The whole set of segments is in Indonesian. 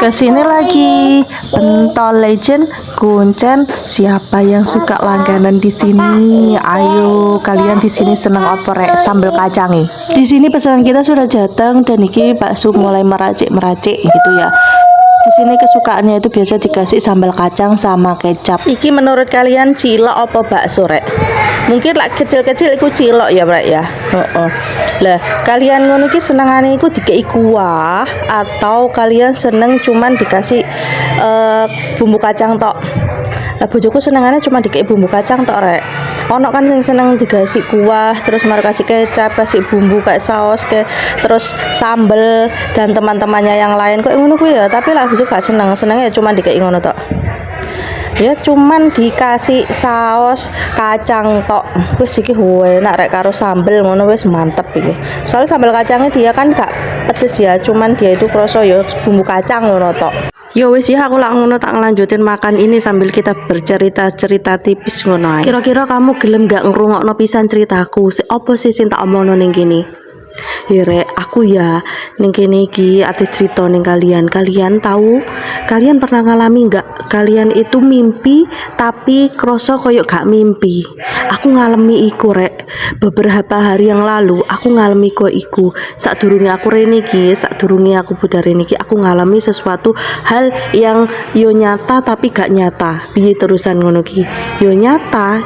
Kesini lagi pentol legend kuncen. Siapa yang suka langganan di sini? Ayo, kalian di sini seneng oporek sambal kacangi. Di sini pesanan kita sudah datang dan iki bakso mulai meracik-meracik gitu ya. Di sini kesukaannya itu biasa dikasih sambal kacang sama kecap. Iki menurut kalian cilok apa bakso rek? Mungkin lah kecil-kecil iku cilok ya rek ya. Lah, kalian ngono iki senengane iku dikei kuah atau kalian seneng cuman dikasih bumbu kacang tok? Lah bojoku senengane cuma dikei bumbu kacang tok rek. Ono kan yang seneng dikasih kuah, terus mau kasih kecap, kasih bumbu kayak saus kayak terus sambel dan teman-temannya yang lain kok ngono kuwi ya. Tapi lah bojoku gak senengnya cuma dikei ngono tok. Ya cuman dikasih saus kacang tok. Wis iki enak rek karo sambel ngono wis mantep iki. Soalnya sambal kacangnya dia kan gak pedes ya, cuman dia itu kroso ya bumbu kacang ngono tok. Yo wis ya aku lah ngono tak ngelanjutin makan ini sambil kita bercerita-cerita tipis ngono ae. Kira-kira kamu gelem gak ngrungokno pisan ceritaku? Apa sih sing tak omongno ning kene? Ya rek, aku ya ning kene iki ate cerita ning kalian. Kalian tahu? Kalian pernah ngalami gak kalian itu mimpi tapi kroso koyo gak mimpi? Aku ngalami iku rek. Beberapa hari yang lalu aku ngalami kok iku. Sadurunge aku rene iki, sadurunge aku budal rene iki, aku ngalami sesuatu hal yang yo nyata tapi gak nyata. Piye terusan ngono iki? Yo nyata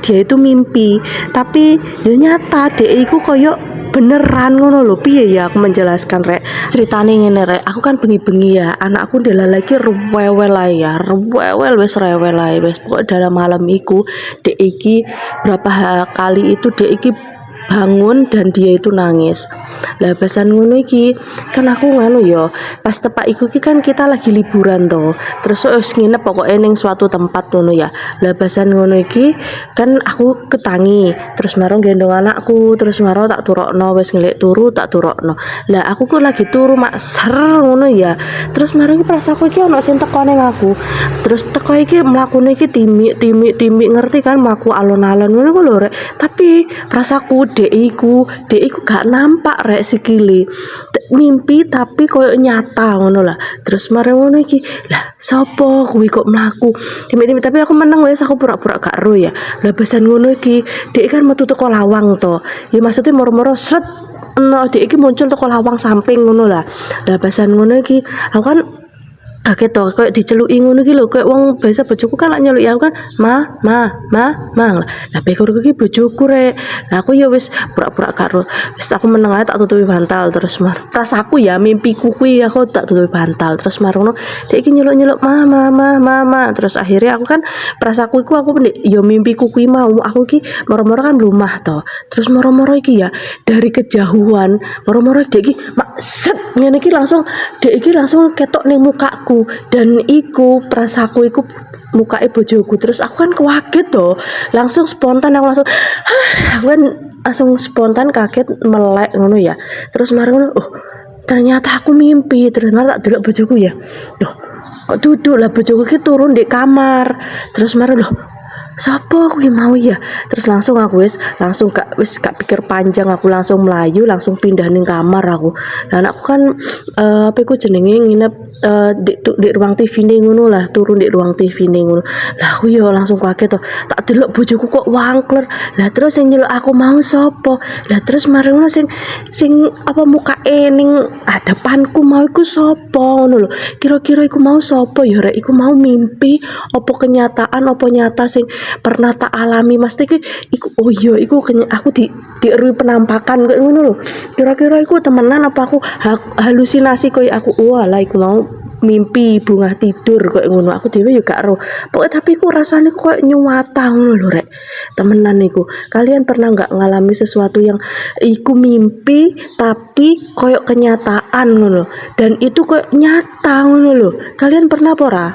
dia itu mimpi, tapi yo nyata dek iku koyo beneran ngono lho. Piye ya aku menjelaskan rek? Ceritane ngene rek, aku kan bengi-bengi ya, anakku ndela lagi rewel ae ya, rewel ae wis pokok dalam malam iku dek iki berapa kali itu dek iki bangun dan dia itu nangis. Lah bahasan ngono iki kan aku nganu ya, pas tepak iku iki kan kita lagi liburan toh. Terus wis nginep pokoknya ning suatu tempat ngono ya. Lah bahasan ngono iki kan aku ketangi, terus marung gendong anakku, terus marung tak turokno, wis ngelik turu tak turokno. Lah aku kok lagi turu mak ser ngono ya. Terus marung perasaanku iki ono sing teko ning aku. Terus teko iki mlakune iki timik ngerti kan mlaku alon-alon ngono ku lho rek. Tapi perasaanku dek iku gak nampak rek sikile. Mimpi tapi koyo nyata ngono lah. Terus mari ngono iki, lah sapa kuwi kok mlaku timik-timik tapi aku meneng wis, aku pura-pura gak ero ya. Lah besan ngono iki dek kan metu teko lawang to. Ya maksudnya moro-moro sret dek iki muncul teko lawang samping ngono lah. Lah besan ngono iki aku kan kaget toh, kayak diceluki ngono iki lho, kayak wong biasa bojoku kan lak nyeluk ya aku kan ma. Lah bekorku iki bojoku rek. Lah aku ya wis pura-pura karo wis aku meneng ae tak tutupi bantal terus rasaku ya mimpiku kuwi aku tak tutupi bantal terus marono dek iki nyeluk mama. Terus akhirnya aku kan perasaku iku aku ya mimpiku kuwi mau aku iki moro-moro kan lumah toh. Terus moro-moro iki ya dari kejauhan moro-moro dek iki mak set ngene iki langsung dek iki langsung ketok ning mukaku. Dan iku perasaku iku mukae bojoku. Terus aku kan kaget toh, langsung spontan aku langsung spontan kaget melek ngono ya. Terus mari ngono, oh ternyata aku mimpi. Terus mari tak delok bojoku ya, loh kok duduk lah bojoku ki turun di kamar. Terus mari loh sapa aku mau ya. Terus langsung aku langsung gak pikir panjang, aku langsung melayu langsung pindah ning kamar aku. Dan aku kan apa iku jenenge nginep di ruang TV ning ngono lah, turun di ruang TV ning ngono. Lah aku ya langsung kaget toh, tak delok bojoku kok wangkler. Lah terus sing nyeluk aku mau sapa? Lah terus mari ngono sing apa mukae ning depanku mau iku sapa ngono lho. Kira-kira iku mau sapa ya rek? Iku mau mimpi apa kenyataan apa nyata sing pernah tak alami? Mesti iku oh iya iku aku dierui penampakan kayak ngono lho. Kira-kira iku temenan apa aku halusinasi koyo aku walah iku mau mimpi bunga tidur kayak ngono. Aku dhewe yo gak ero. Pokoknya tapi ku rasane koyo nyuwata ngono lho rek. Temenan iku. Kalian pernah nggak ngalami sesuatu yang iku mimpi tapi koyo kenyataan ngono dan itu koyo nyata ngono lho. Kalian pernah apa ora?